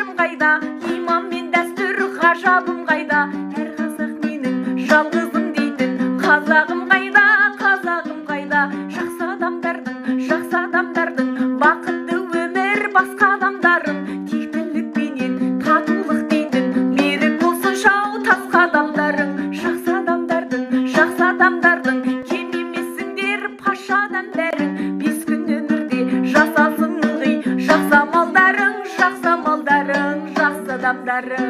базарым қайда, иман мен дәстүр ғажабым қайда, әр қазақ менің жалғызым дейтін қазағым қайда, қазағым қайда, жақсы адамдардың бақытты өмір басқа адамдарын тектілік пенен татулық дейтін берік болсын жау тасқа адамдарың, жақсы адамдардың кем емессіңдер пашадан бәрің, бес күн өмірде жасалсын ылғи жақсы амалдарың, жақсы адамдарың.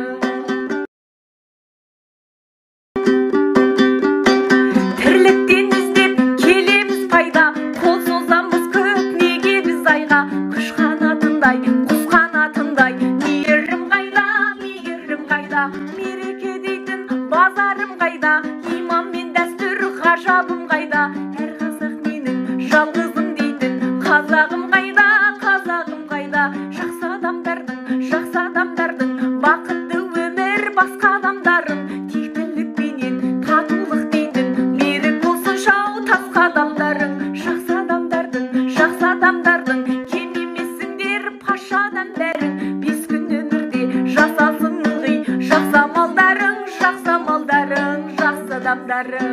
Тірліктен іздеп келеміз пайда, қол созамыз көп неге біз айға, күш қанатындай, құс қанатындай, мейірім қайда, мереке дейтін базарым қайда, иман мен дәстүр ғажабым қайда, әр қазақ менің жалғызым дейтін қазағым қайда, жақсы адамдардың бақытты өмір басқа адамдарын тектілік пенен татулық дейтін берік болсын жау тасқа адамдарың, жақсы адамдардың кем емессіңдер пашадан бәрің, бес күн өмірде жасалсын ылғи жақсы амалдарың, жақсы адамдарың.